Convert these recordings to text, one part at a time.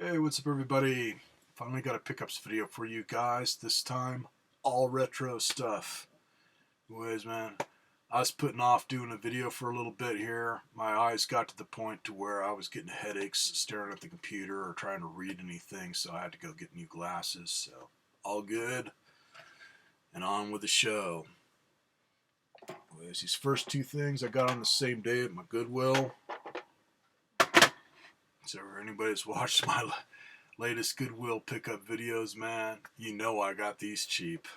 Hey, what's up everybody? Finally got a pickups video for you guys. This time, all retro stuff. Anyways, man, I was putting off doing a video for a little bit here. My eyes got to the point to where I was getting headaches staring at the computer or trying to read anything, so I had to go get new glasses. So, all good, and on with the show. Anyways, these first two things I got on the same day at my Goodwill. So, if anybody's watched my latest Goodwill pickup videos, man, you know I got these cheap.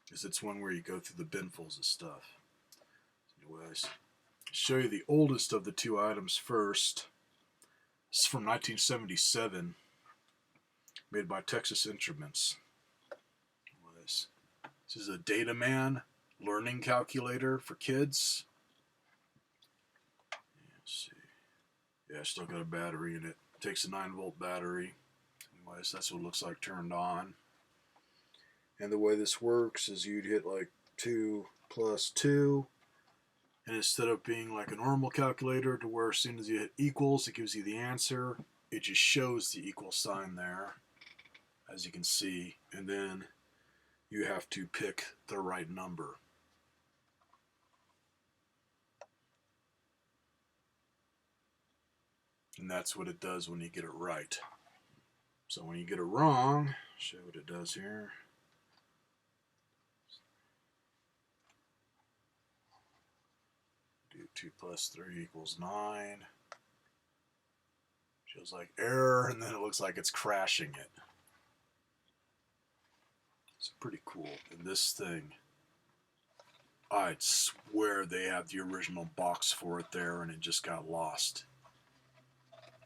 Because it's one where you go through the binfuls of stuff. Anyways, I'll show you the oldest of the two items first. This is from 1977, made by Texas Instruments. Anyways, this is a Dataman learning calculator for kids. Let's see. Yeah, still got a battery in it. Takes a 9-volt battery. Anyways, that's what it looks like turned on. And the way this works is you'd hit like 2 plus 2. And instead of being like a normal calculator to where as soon as you hit equals, it gives you the answer, it just shows the equal sign there, as you can see. And then you have to pick the right number. And that's what it does when you get it right. So when you get it wrong, I'll show you what it does here. Do 2 plus 3 equals 9. Shows like error, and then it looks like it's crashing it. It's pretty cool. And this thing, I'd swear they have the original box for it there, and it just got lost.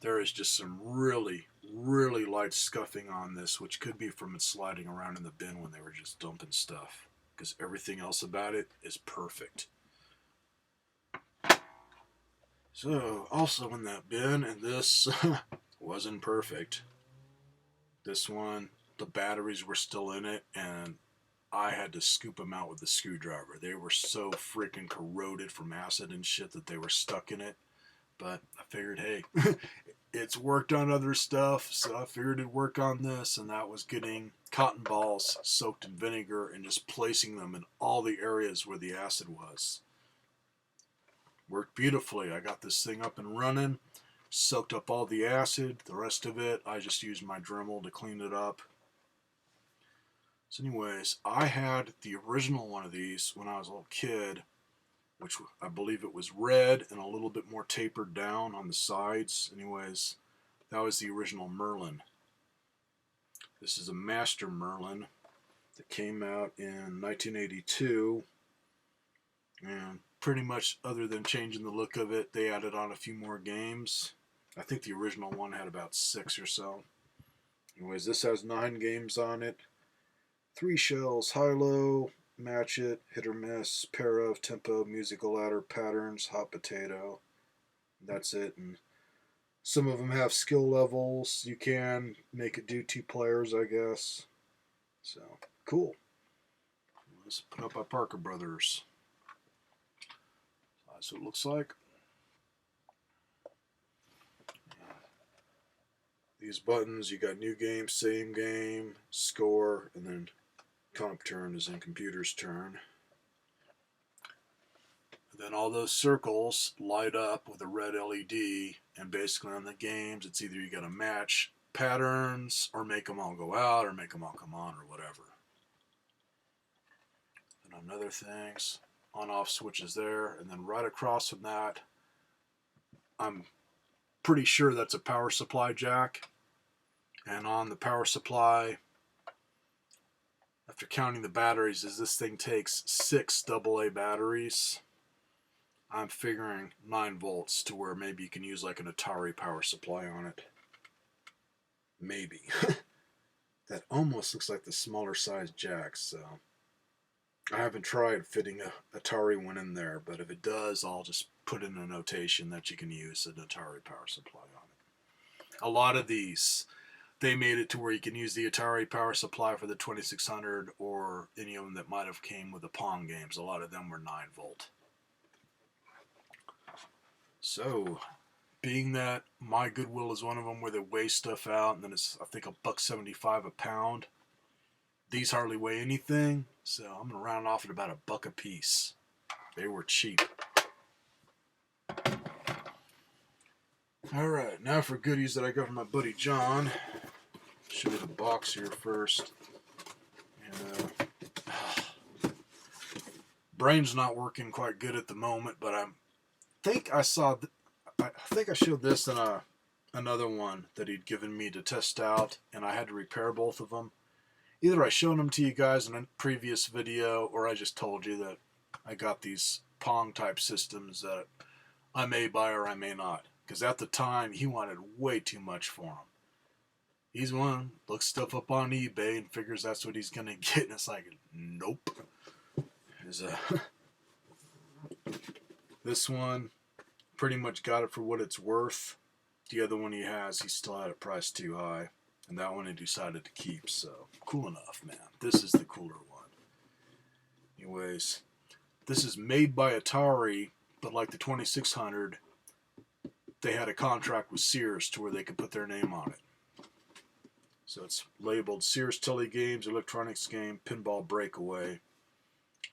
There is just some really, really light scuffing on this, which could be from it sliding around in the bin when they were just dumping stuff. Because everything else about it is perfect. So, also in that bin, and this wasn't perfect. This one, the batteries were still in it, and I had to scoop them out with the screwdriver. They were so freaking corroded from acid and shit that they were stuck in it. But I figured, hey, it's worked on other stuff, so I figured it'd work on this, and that was getting cotton balls soaked in vinegar and just placing them in all the areas where the acid was. Worked beautifully. I got this thing up and running, soaked up all the acid. The rest of it, I just used my Dremel to clean it up. So anyways, I had the original one of these when I was a little kid, which I believe it was red and a little bit more tapered down on the sides. Anyways, that was the original Merlin. This is a Master Merlin that came out in 1982. And pretty much other than changing the look of it, they added on a few more games. I think the original one had about 6 or so. Anyways, this has 9 games on it. 3 shells, high-low, match it, hit or miss, pair of, tempo, musical ladder, patterns, hot potato. That's it. And some of them have skill levels. You can make it do 2 players, I guess. So, cool. Let's put up by Parker Brothers. That's what it looks like. These buttons, you got new game, same game, score, and then comp turn is in computer's turn. And then all those circles light up with a red LED, and basically on the games, it's either you got to match patterns or make them all go out or make them all come on or whatever. And on other things, on-off switches there, and then right across from that, I'm pretty sure that's a power supply jack. And on the power supply, after counting the batteries, as this thing takes 6 AA batteries, I'm figuring 9 volts to where maybe you can use like an Atari power supply on it. Maybe. That almost looks like the smaller size jack, so I haven't tried fitting a Atari one in there, but if it does, I'll just put in a notation that you can use an Atari power supply on it. A lot of these, they made it to where you can use the Atari power supply for the 2600 or any of them that might have came with the Pong games. A lot of them were 9 volt. So, being that my Goodwill is one of them where they weigh stuff out, and then it's, I think, $1.75 a pound. These hardly weigh anything, so I'm gonna round off at about $1 a piece. They were cheap. All right, now for goodies that I got from my buddy John. Show you the box here first. Brain's not working quite good at the moment, but I think I showed this in another one that he'd given me to test out, and I had to repair both of them. Either I showed them to you guys in a previous video, or I just told you that I got these Pong type systems that I may buy or I may not. Because at the time, he wanted way too much for them. He's one, looks stuff up on eBay and figures that's what he's going to get, and it's like, nope. This one, pretty much got it for what it's worth. The other one he has, he still had it priced too high. And that one he decided to keep, so cool enough, man. This is the cooler one. Anyways, this is made by Atari, but like the 2600, they had a contract with Sears to where they could put their name on it. So it's labeled Sears Tele-games, electronics game, pinball breakaway.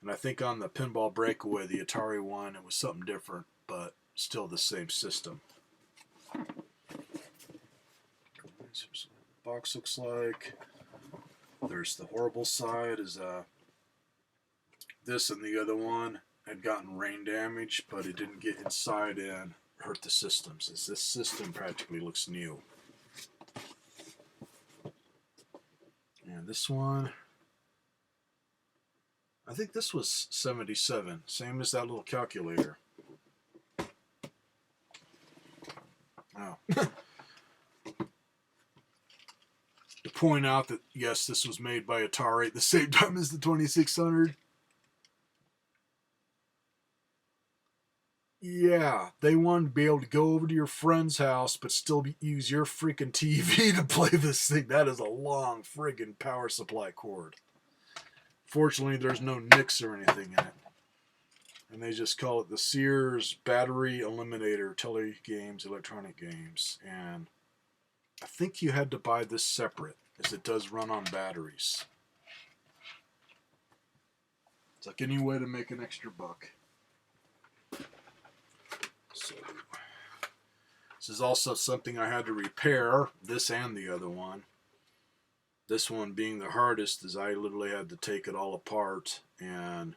And I think on the pinball breakaway, the Atari one, it was something different, but still the same system. Box looks like. There's the horrible side, is this and the other one had gotten rain damage, but it didn't get inside and hurt the systems, as this system practically looks new. And this one, I think this was 77, same as that little calculator. Oh. To point out that, yes, this was made by Atari at the same time as the 2600. Yeah, they wanted to be able to go over to your friend's house but still use your freaking TV to play this thing. That is a long friggin' power supply cord. Fortunately, there's no nicks or anything in it. And they just call it the Sears Battery Eliminator Tele-games, electronic games. And I think you had to buy this separate, as it does run on batteries. It's like any way to make an extra buck. So, this is also something I had to repair, this and the other one. This one being the hardest, is I literally had to take it all apart and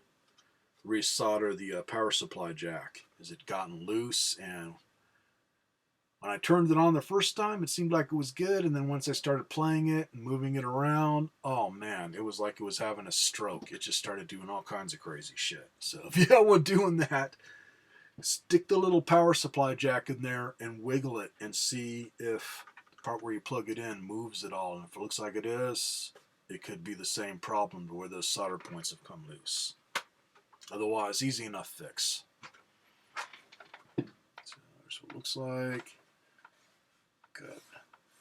resolder the power supply jack, as it gotten loose. And when I turned it on the first time, it seemed like it was good, and then once I started playing it and moving it around, oh man, it was like it was having a stroke. It just started doing all kinds of crazy shit. So if you have one doing that, stick the little power supply jack in there and wiggle it and see if the part where you plug it in moves at all. And if it looks like it is, it could be the same problem where those solder points have come loose. Otherwise, easy enough fix. So there's what it looks like. Got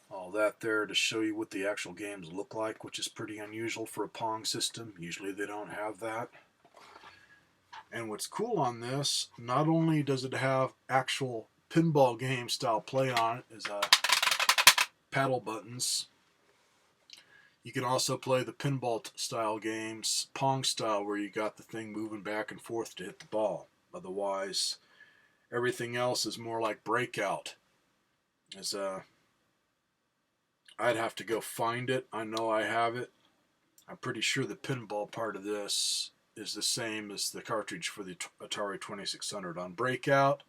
all that there to show you what the actual games look like, which is pretty unusual for a Pong system. Usually they don't have that. And what's cool on this, not only does it have actual pinball game style play on it, is paddle buttons. You can also play the pinball style games, Pong style, where you got the thing moving back and forth to hit the ball. Otherwise, everything else is more like Breakout. As I'd have to go find it. I know I have it. I'm pretty sure the pinball part of this is the same as the cartridge for the Atari 2600 on Breakout.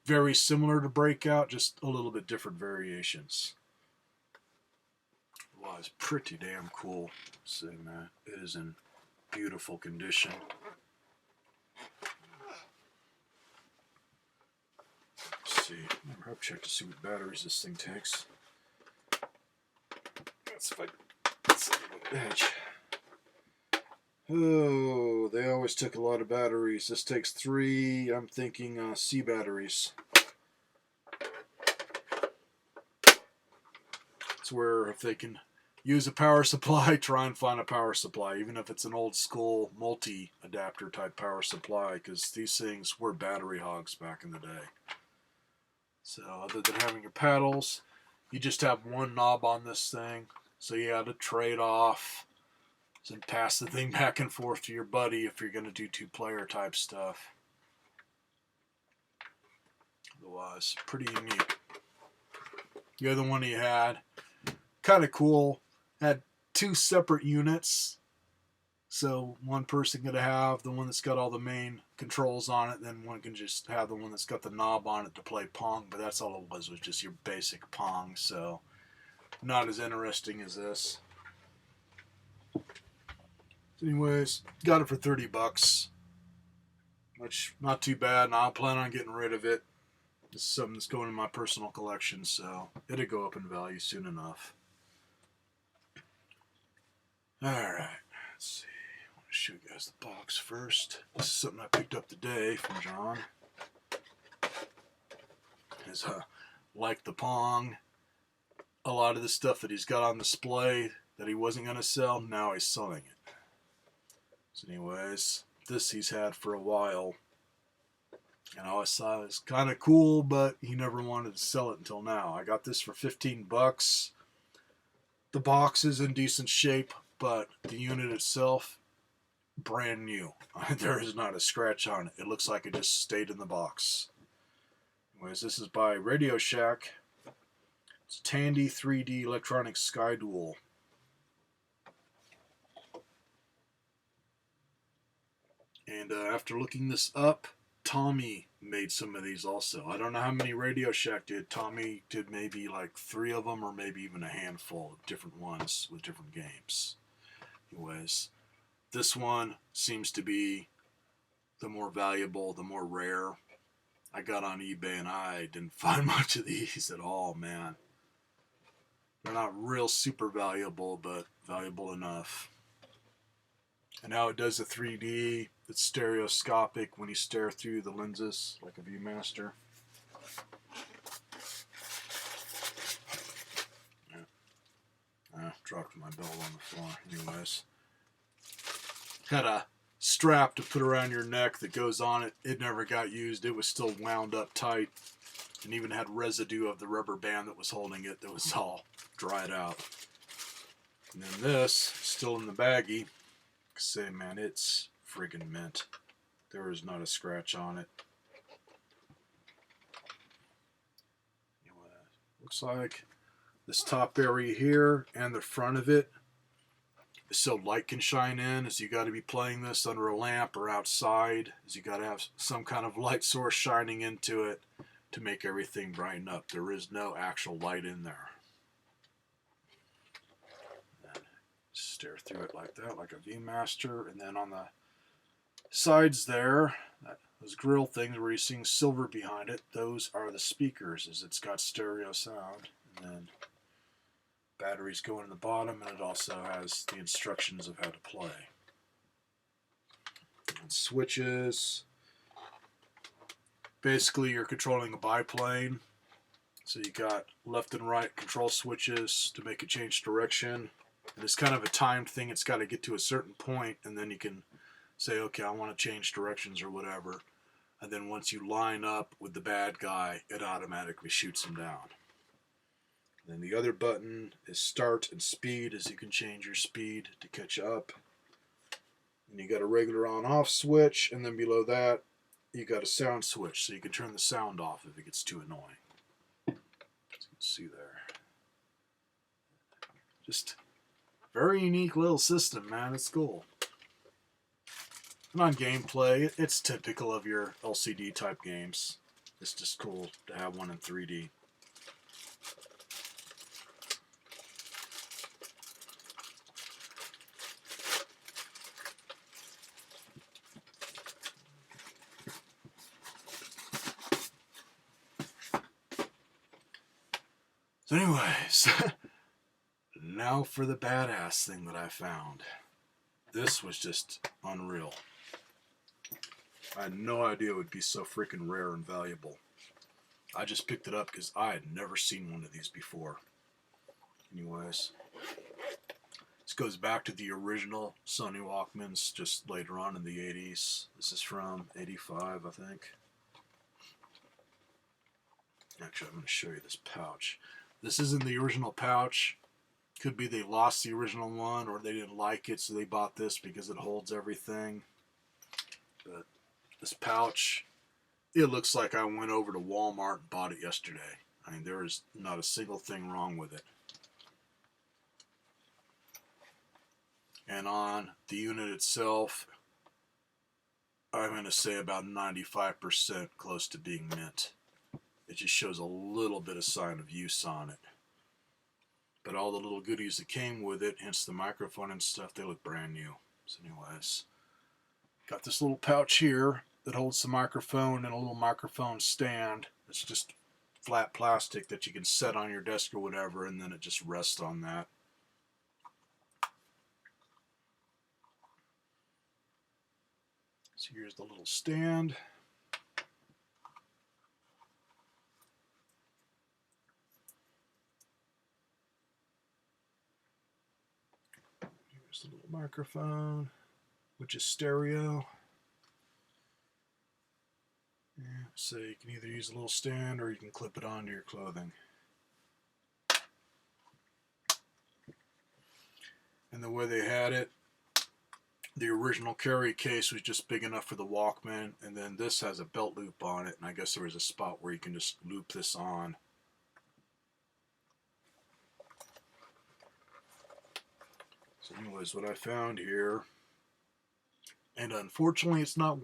Very similar to Breakout, just a little bit different variations. Well, it's pretty damn cool. So, man, it is in beautiful condition. Let's see. I'll check to see what batteries this thing takes. Let's see if I can see the edge. Oh, they always took a lot of batteries. This takes 3, I'm thinking C batteries. It's where if they can use a power supply, try and find a power supply, even if it's an old school multi-adapter type power supply, because these things were battery hogs back in the day. So other than having your paddles, you just have one knob on this thing. So you had to trade off and pass the thing back and forth to your buddy if you're going to do two-player type stuff. Otherwise, pretty unique. The other one he had, kind of cool, had two separate units. So one person could have the one that's got all the main controls on it, then one can just have the one that's got the knob on it to play Pong, but that's all it was just your basic Pong, so not as interesting as this. Anyways, got it for $30, which not too bad, and I'll plan on getting rid of it. It's something that's going in my personal collection, so it'll go up in value soon enough. Alright, let's see. I want to show you guys the box first. This is something I picked up today from John. It's like the Pong. A lot of the stuff that he's got on display that he wasn't going to sell, now he's selling it. So anyways, this he's had for a while. And I always thought it was kind of cool, but he never wanted to sell it until now. I got this for $15. The box is in decent shape, but the unit itself, brand new. There is not a scratch on it. It looks like it just stayed in the box. Anyways, this is by Radio Shack. It's Tandy 3D Electronic Sky Duel. And after looking this up, Tommy made some of these also. I don't know how many Radio Shack did. Tommy did maybe like 3 of them, or maybe even a handful of different ones with different games. Anyways, this one seems to be the more valuable, the more rare. I got on eBay and I didn't find much of these at all, man. They're not real super valuable, but valuable enough. And now it does the 3D. It's stereoscopic when you stare through the lenses like a Viewmaster. Dropped my belt on the floor. Anyways, had a strap to put around your neck that goes on it. It never got used. It was still wound up tight, and even had residue of the rubber band that was holding it that was all dried out. And then this, still in the baggie. Say, man, it's friggin' mint. There is not a scratch on it. Anyway, looks like this top area here and the front of it is so light can shine in, as you got to be playing this under a lamp or outside, as you got to have some kind of light source shining into it to make everything brighten up. There is no actual light in there. Stare through it like that, like a Viewmaster. And then on the sides there, those grill things where you're seeing silver behind it, those are the speakers, as it's got stereo sound. And then batteries go in the bottom, and it also has the instructions of how to play. And switches. Basically, you're controlling a biplane. So you got left and right control switches to make it change direction. And it's kind of a timed thing. It's got to get to a certain point, and then you can say, okay, I want to change directions or whatever. And then once you line up with the bad guy, it automatically shoots him down. And then the other button is start and speed, as you can change your speed to catch up. And you got a regular on-off switch, and then below that, you got a sound switch, so you can turn the sound off if it gets too annoying. As you can see there. Just very unique little system, man. It's cool. And on gameplay, it's typical of your LCD type games. It's just cool to have one in 3D. So anyways, now for the badass thing that I found. This was just unreal. I had no idea it would be so freaking rare and valuable. I just picked it up because I had never seen one of these before. Anyways, this goes back to the original Sony Walkmans just later on in the 80s. This is from 85, I think. Actually, I'm going to show you this pouch. This isn't the original pouch. Could be they lost the original one or they didn't like it, so they bought this because it holds everything. But this pouch, it looks like I went over to Walmart and bought it yesterday. I mean, there is not a single thing wrong with it. And on the unit itself, I'm going to say about 95% close to being mint. It just shows a little bit of sign of use on it. But all the little goodies that came with it, hence the microphone and stuff, they look brand new. So anyways, got this little pouch here that holds the microphone and a little microphone stand. It's just flat plastic that you can set on your desk or whatever, and then it just rests on that. So here's the little stand. Here's the little microphone, which is stereo. Yeah, so you can either use a little stand or you can clip it onto your clothing. And the way they had it, the original carry case was just big enough for the Walkman, and then this has a belt loop on it, and I guess there was a spot where you can just loop this on. So anyways, what I found here, and unfortunately it's not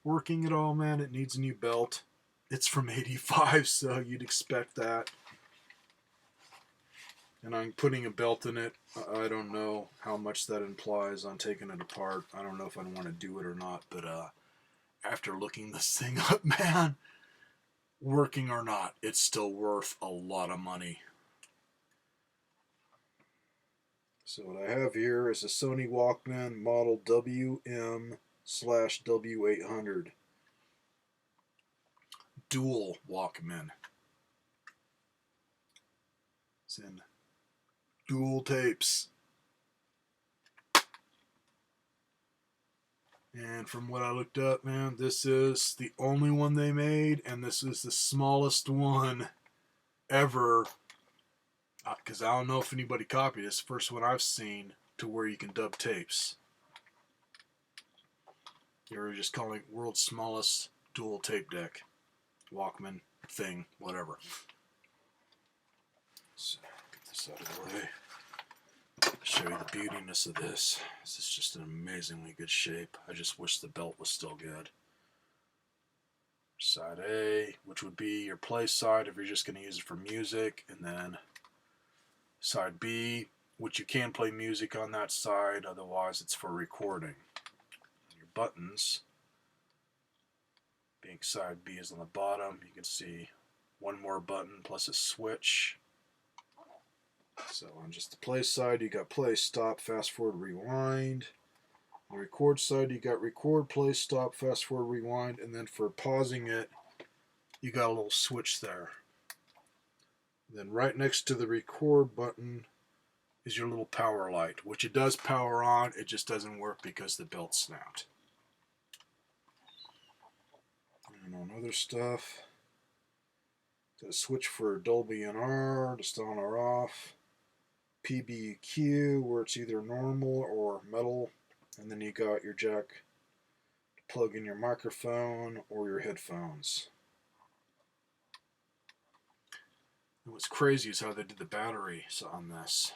working at all, man. It needs a new belt. It's from '85, so you'd expect that. And I'm putting a belt in it. I don't know how much that implies on taking it apart. I don't know if I want to do it or not, but after looking this thing up, man, working or not, it's still worth a lot of money. So what I have here is a Sony Walkman model WM/W800. Dual Walkman. It's in dual tapes. And from what I looked up, man, this is the only one they made, and this is the smallest one ever. Because I don't know if anybody copied this. First one I've seen to where you can dub tapes. They were just calling it world's smallest dual tape deck. Walkman thing, whatever. So, get this out of the way. Show you the beautiness of this. This is just an amazingly good shape. I just wish the belt was still good. Side A, which would be your play side if you're just going to use it for music, and then side B, which you can play music on that side, otherwise it's for recording. Your buttons, being side B is on the bottom, you can see one more button plus a switch. So on just the play side, you got play, stop, fast forward, rewind. On the record side, you got record, play, stop, fast forward, rewind, and then for pausing it, you got a little switch there. Then right next to the record button is your little power light, which it does power on, it just doesn't work because the belt snapped. And on other stuff, got a switch for Dolby NR, just on or off. PBQ, where it's either normal or metal, and then you got your jack to plug in your microphone or your headphones. And what's crazy is how they did the batteries on this.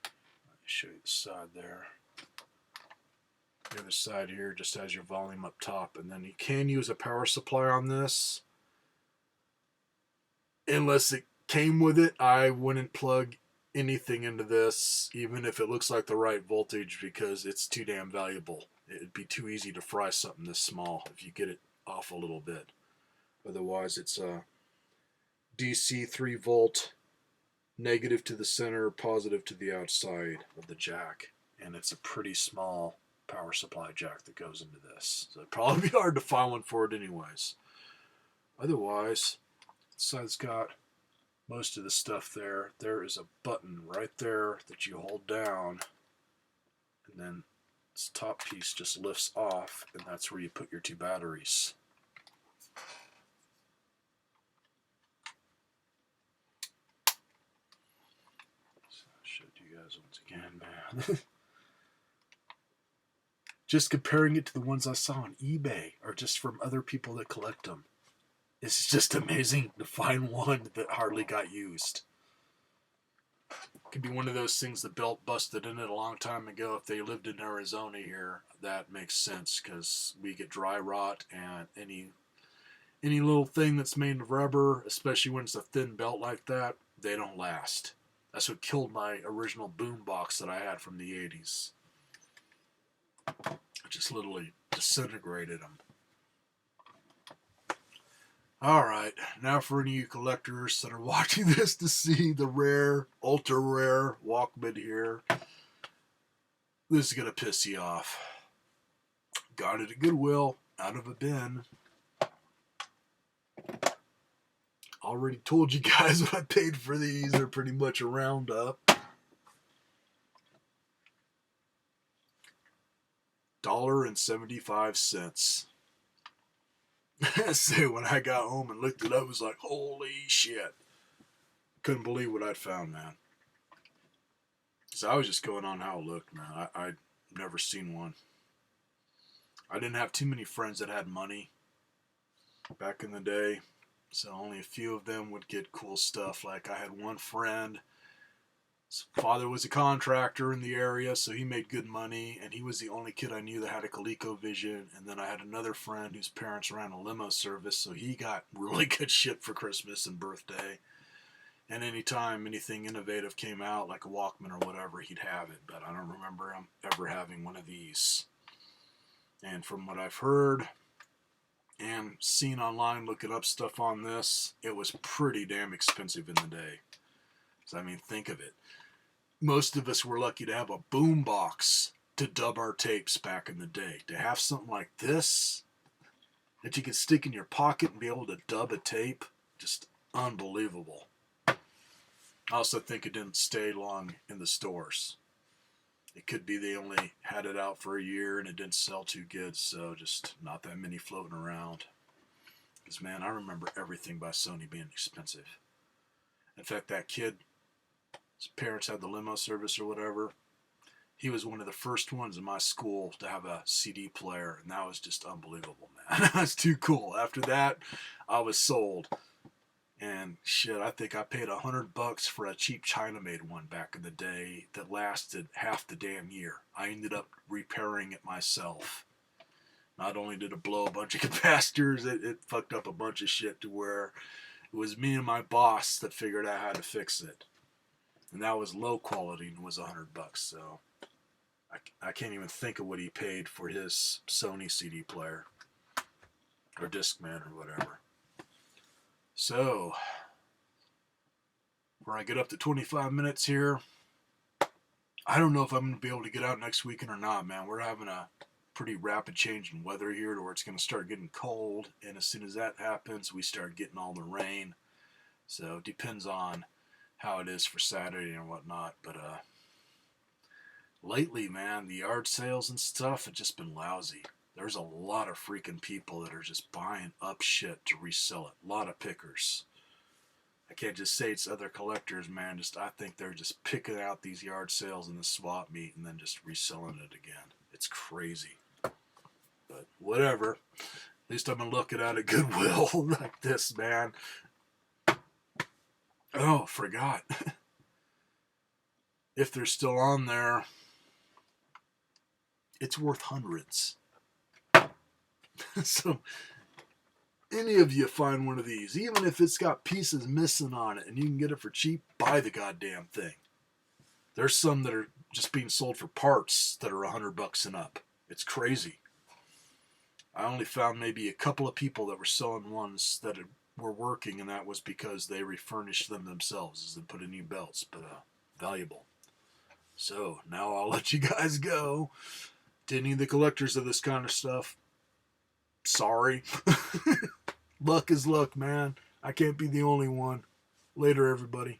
Let me show you the side there. The other side here just has your volume up top, and then you can use a power supply on this. Unless it came with it, I wouldn't plug anything into this, even if it looks like the right voltage, because it's too damn valuable. It'd be too easy to fry something this small if you get it off a little bit. Otherwise, it's a DC 3 volt, negative to the center, positive to the outside of the jack, and it's a pretty small power supply jack that goes into this. So it'd probably be hard to find one for it anyways. Otherwise, this side's got most of the stuff there. There is a button right there that you hold down, and then this top piece just lifts off, and that's where you put your two batteries. guys once again, man. Just comparing it to the ones I saw on eBay or just from other people that collect them. It's just amazing to find one that hardly got used. Could be one of those things the belt busted in it a long time ago. If they lived in Arizona here, that makes sense because we get dry rot and any little thing that's made of rubber, especially when it's a thin belt like that, they don't last. That's what killed my original boom box that I had from the 80s. It just literally disintegrated them. Alright, now for any of you collectors that are watching this to see the rare, ultra rare Walkman here, this is going to piss you off. Got it at Goodwill, out of a bin. Already told you guys what I paid for these. They're pretty much a roundup. $1.75. So when I got home and looked it up, I was like, holy shit. Couldn't believe what I'd found, man. So I was just going on how it looked, man. I'd never seen one. I didn't have too many friends that had money back in the day. So only a few of them would get cool stuff. Like I had one friend, his father was a contractor in the area, so he made good money, and he was the only kid I knew that had a ColecoVision. And then I had another friend whose parents ran a limo service, so he got really good shit for Christmas and birthday. And anytime anything innovative came out, like a Walkman or whatever, he'd have it. But I don't remember him ever having one of these. And from what I've heard and seen online, looking up stuff on this, it was pretty damn expensive in the day. So I mean, think of it. Most of us were lucky to have a boom box to dub our tapes back in the day. To have something like this that you could stick in your pocket and be able to dub a tape, just unbelievable. I also think it didn't stay long in the stores. It could be they only had it out for a year and it didn't sell too good, so just not that many floating around. Because, man, I remember everything by Sony being expensive. In fact, that kid, his parents had the limo service or whatever. He was one of the first ones in my school to have a CD player, and that was just unbelievable, man. That's too cool. After that, I was sold. And shit, I think I paid $100 for a cheap China-made one back in the day that lasted half the damn year. I ended up repairing it myself. Not only did it blow a bunch of capacitors, it fucked up a bunch of shit to where it was me and my boss that figured out how to fix it. And that was low quality and it was $100. So I can't even think of what he paid for his Sony CD player or Discman or whatever. So, when I get up to 25 minutes here, I don't know if I'm going to be able to get out next weekend or not, man. We're having a pretty rapid change in weather here to where it's going to start getting cold. And as soon as that happens, we start getting all the rain. So, it depends on how it is for Saturday and whatnot. But, lately, man, the yard sales and stuff have just been lousy. There's a lot of freaking people that are just buying up shit to resell it. A lot of pickers. I can't just say it's other collectors, man. I think they're just picking out these yard sales in the swap meet and then just reselling it again. It's crazy. But whatever. At least I'm going to look it out at Goodwill like this, man. Oh, forgot. If they're still on there, it's worth hundreds. So, any of you find one of these, even if it's got pieces missing on it and you can get it for cheap, buy the goddamn thing. There's some that are just being sold for parts that are $100 and up. It's crazy. I only found maybe a couple of people that were selling ones that were working, and that was because they refurnished them themselves and put in new belts, but valuable. So, now I'll let you guys go. To any of the collectors of this kind of stuff, sorry. Luck is luck, man. I can't be the only one. Later, everybody.